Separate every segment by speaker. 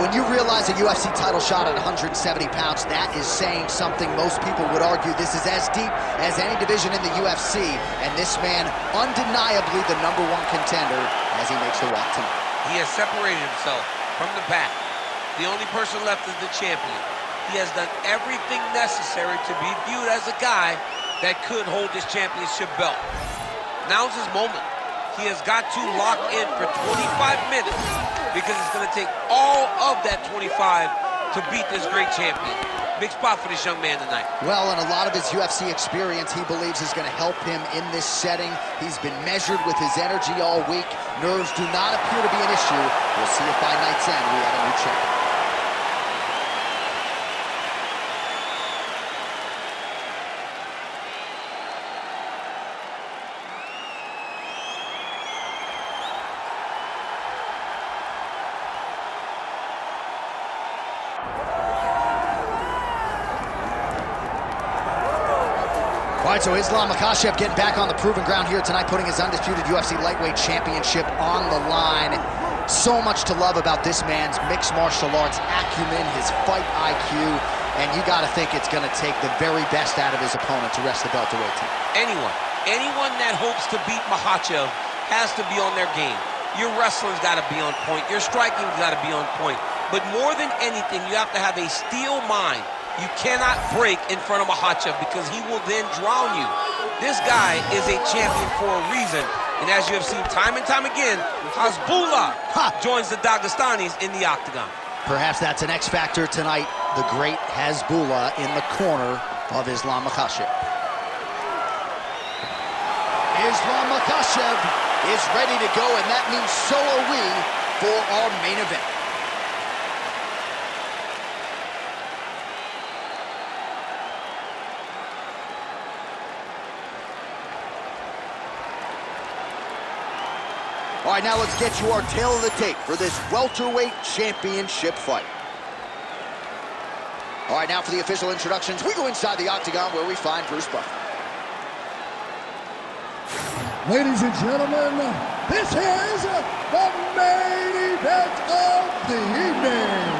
Speaker 1: when you realize a UFC title shot at 170 pounds, that is saying something. Most people would argue this is as deep as any division in the UFC, and this man, undeniably the #1 contender as he makes the walk tonight.
Speaker 2: He has separated himself from the pack. The only person left is the champion. He has done everything necessary to be viewed as a guy that could hold this championship belt. Now's his moment. He has got to lock in for 25 minutes because it's going to take all of that 25 to beat this great champion. Big spot for this young man tonight.
Speaker 1: Well, and a lot of his UFC experience he believes is going to help him in this setting. He's been measured with his energy all week. Nerves do not appear to be an issue. We'll see if by night's end we have a new champion. All right, so Islam Makhachev getting back on the proven ground here tonight, putting his undisputed UFC lightweight championship on the line. So much to love about this man's mixed martial arts acumen, his fight IQ, and you got to think it's going to take the very best out of his opponent to wrest the welterweight team.
Speaker 2: Anyone that hopes to beat Makhachev has to be on their game. Your wrestling's got to be on point. Your striking's got to be on point. But more than anything, you have to have a steel mind. You cannot break in front of Makhachev because he will then drown you. This guy is a champion for a reason. And as you have seen time and time again, Hasbullah joins the Dagestanis in the octagon.
Speaker 1: Perhaps that's an X factor tonight. The great Hasbullah in the corner of Islam Makhachev. Islam Makhachev is ready to go, and that means so are we for our main event. All right, now let's get you our tale of the tape for this welterweight championship fight. All right, now for the official introductions, we go inside the octagon where we find Bruce Buffer.
Speaker 3: Ladies and gentlemen, this is the main event of the evening.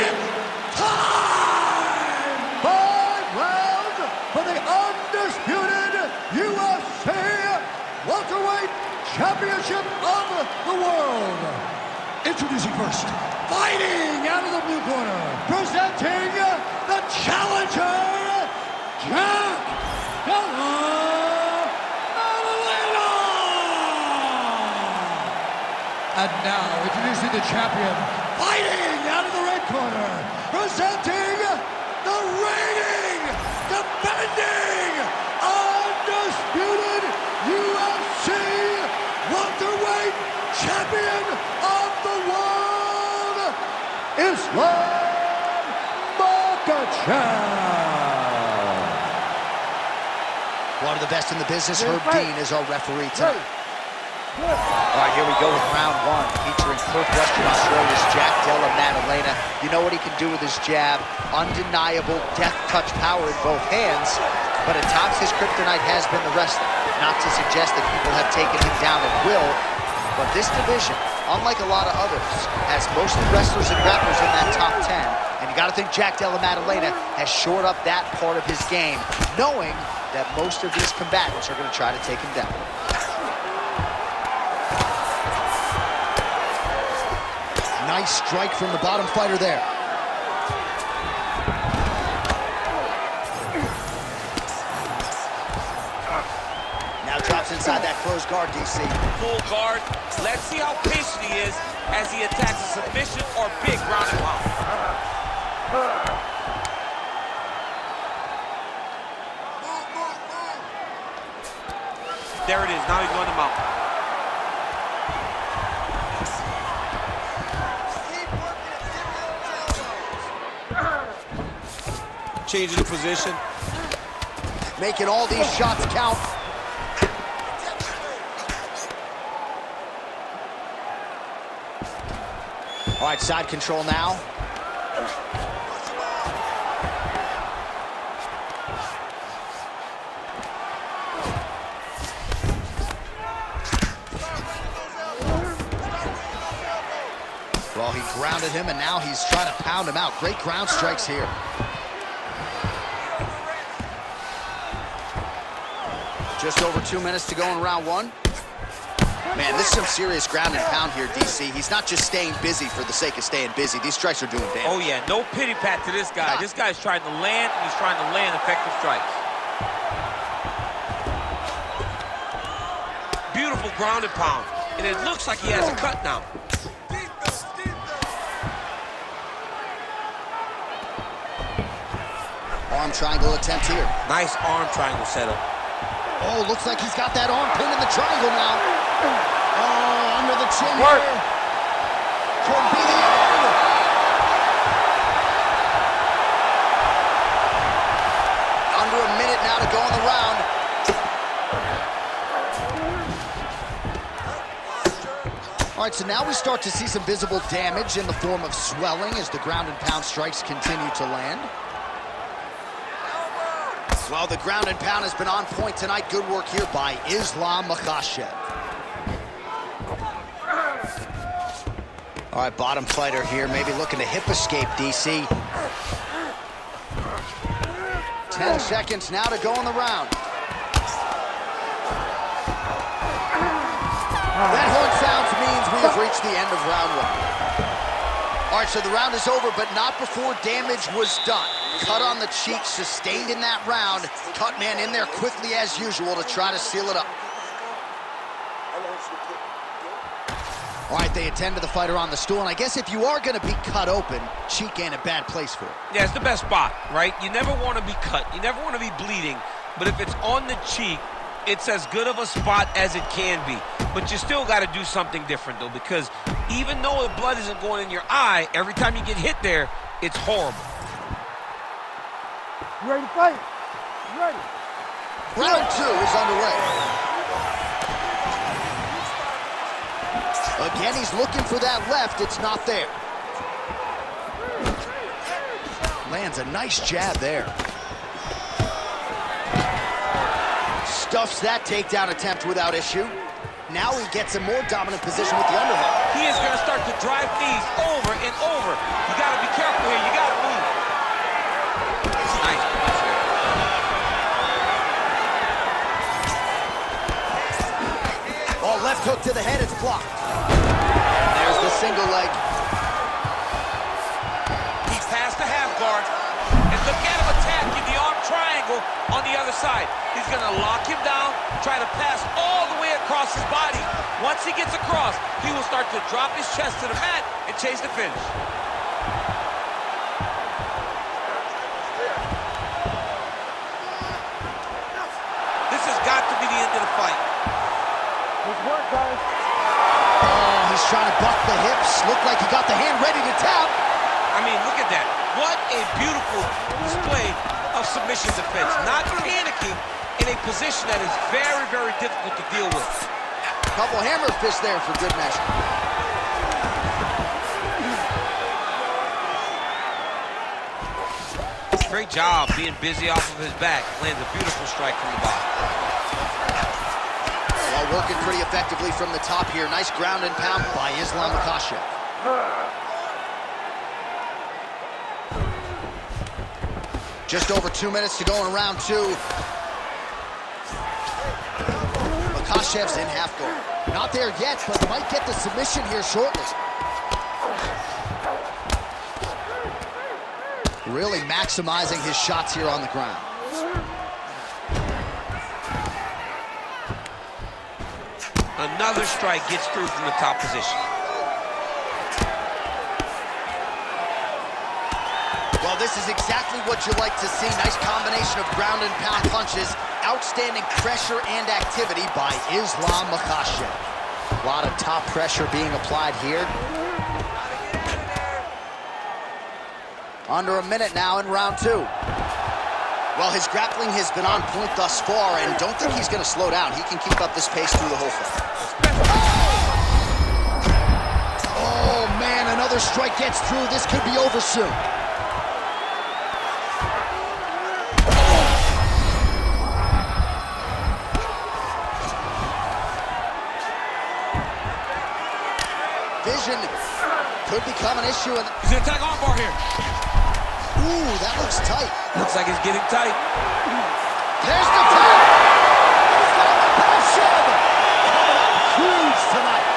Speaker 3: It's time! 5 rounds for the undisputed UFC welterweight championship of the world. Introducing first, fighting out of the blue corner, presenting the challenger, Jack Della Maddalena! And now, introducing the champion, fighting out of the red corner, presenting the reigning, defending, undisputed UFC welterweight champion of the world, Islam Makhachev.
Speaker 1: One of the best in the business, Herb Dean, is our referee tonight. All right, here we go with round 1, featuring Perth, Western Australia's Jack Della Maddalena. You know what he can do with his jab. Undeniable death touch power in both hands, but at times his kryptonite has been the wrestling. Not to suggest that people have taken him down at will, but this division, unlike a lot of others, has mostly wrestlers and grapplers in that top 10, and you got to think Jack Della Maddalena has shored up that part of his game, knowing that most of these combatants are going to try to take him down. Nice strike from the bottom fighter there. Now drops inside that closed guard, DC.
Speaker 2: Full guard. Let's see how patient he is as he attacks a submission or big ground and pound. There it is. Now he's going to mount. Changing the position.
Speaker 1: Making all these shots count. All right, side control now. Well, he grounded him, and now he's trying to pound him out. Great ground strikes here. Just over 2 minutes to go in round one. Man, this is some serious ground and pound here, DC. He's not just staying busy for the sake of staying busy. These strikes are doing damage.
Speaker 2: Oh, yeah, no pity pat to this guy. This guy's trying to land, and he's trying to land effective strikes. Beautiful ground and pound. And it looks like he has a cut now.
Speaker 1: Arm triangle attempt here.
Speaker 2: Nice arm triangle setup.
Speaker 1: Oh, looks like he's got that arm pinned in the triangle now. Oh, under the chin here. Could be the end. Under a minute now to go in the round. All right, so now we start to see some visible damage in the form of swelling as the ground and pound strikes continue to land. Well, the ground and pound has been on point tonight. Good work here by Islam Makhachev. All right, bottom fighter here, maybe looking to hip escape, DC. 10 seconds now to go in the round. That horn sounds means we have reached the end of round one. All right, so the round is over, but not before damage was done. Cut on the cheek, sustained in that round. Cut man in there quickly as usual to try to seal it up. All right, they attend to the fighter on the stool, and I guess if you are going to be cut open, cheek ain't a bad place for it.
Speaker 2: Yeah, it's the best spot, right? You never want to be cut. You never want to be bleeding. But if it's on the cheek, it's as good of a spot as it can be. But you still got to do something different, though, because even though the blood isn't going in your eye, every time you get hit there, it's horrible.
Speaker 4: You ready to fight? You ready?
Speaker 1: Round two is underway. Again, he's looking for that left. It's not there. Lands a nice jab there. Stuffs that takedown attempt without issue. Now he gets a more dominant position with the underhook.
Speaker 2: He is going to start to drive knees over and over. You got to be careful here. You got to move. Nice.
Speaker 1: Oh, left hook to the head. It's blocked. There's the single leg.
Speaker 2: He's past the half guard. And look at him attacking the arm triangle on the other side. He's going to lock him down, try to pass all the way across his body. Once he gets across, he will start to drop his chest to the mat and chase the finish. This has got to be the end of the fight.
Speaker 4: Good work, guys.
Speaker 1: Oh, he's trying to buck the hips. Looked like he got the hand ready to tap.
Speaker 2: I mean, look at that. What a beautiful display of submission defense. Not panicking in a position that is very, very difficult to deal with.
Speaker 1: Couple hammer fists there for good measure.
Speaker 2: Great job being busy off of his back. Lands a beautiful strike from the bottom.
Speaker 1: Well, working pretty effectively from the top here. Nice ground and pound by Islam Makhachev. Just over 2 minutes to go in round two. Makhachev's in half guard. Not there yet, but might get the submission here shortly. Really maximizing his shots here on the ground.
Speaker 2: Another strike gets through from the top position.
Speaker 1: Well, this is exactly what you like to see. Nice combination of ground and pound punches. Outstanding pressure and activity by Islam Makhachev. A lot of top pressure being applied here. Under a minute now in round two. Well, his grappling has been on point thus far, and don't think he's going to slow down. He can keep up this pace through the whole fight. Oh, man, another strike gets through. This could be over soon. Vision Could become an issue.
Speaker 2: He's gonna attack armbar here.
Speaker 1: Ooh, that looks tight.
Speaker 2: Looks like it's getting tight.
Speaker 1: There's the tap. He's got Makhachev. Coming up huge tonight.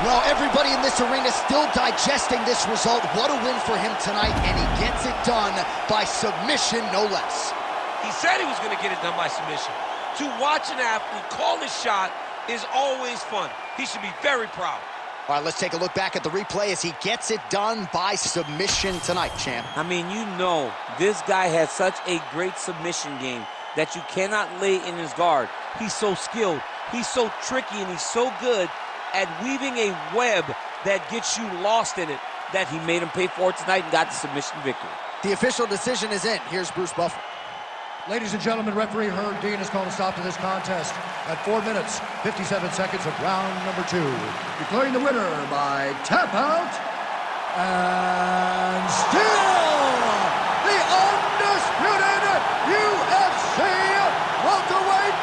Speaker 1: Well, everybody in this arena still digesting this result. What a win for him tonight, and he gets it done by submission, no less.
Speaker 2: He said he was gonna get it done by submission. To watch an athlete call his shot is always fun. He should be very proud.
Speaker 1: All right, let's take a look back at the replay as he gets it done by submission tonight, champ.
Speaker 5: I mean, you know, this guy has such a great submission game that you cannot lay in his guard. He's so skilled, he's so tricky, and he's so good at weaving a web that gets you lost in it that he made him pay for it tonight and got the submission victory.
Speaker 1: The official decision is in. Here's Bruce Buffer.
Speaker 3: Ladies and gentlemen, referee Herb Dean has called a stop to this contest at 4 minutes, 57 seconds of round number 2. Declaring the winner by tap out and still the undisputed UFC welterweight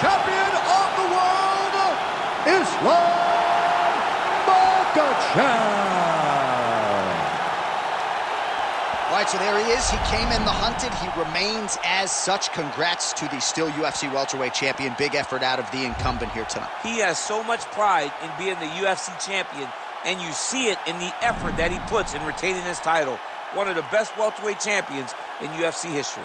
Speaker 3: champion of the world, Islam Makhachev.
Speaker 1: All right, so there he is. He came in the hunted. He remains as such. Congrats to the still UFC welterweight champion. Big effort out of the incumbent here tonight.
Speaker 5: He has so much pride in being the UFC champion, and you see it in the effort that he puts in retaining his title. One of the best welterweight champions in UFC history.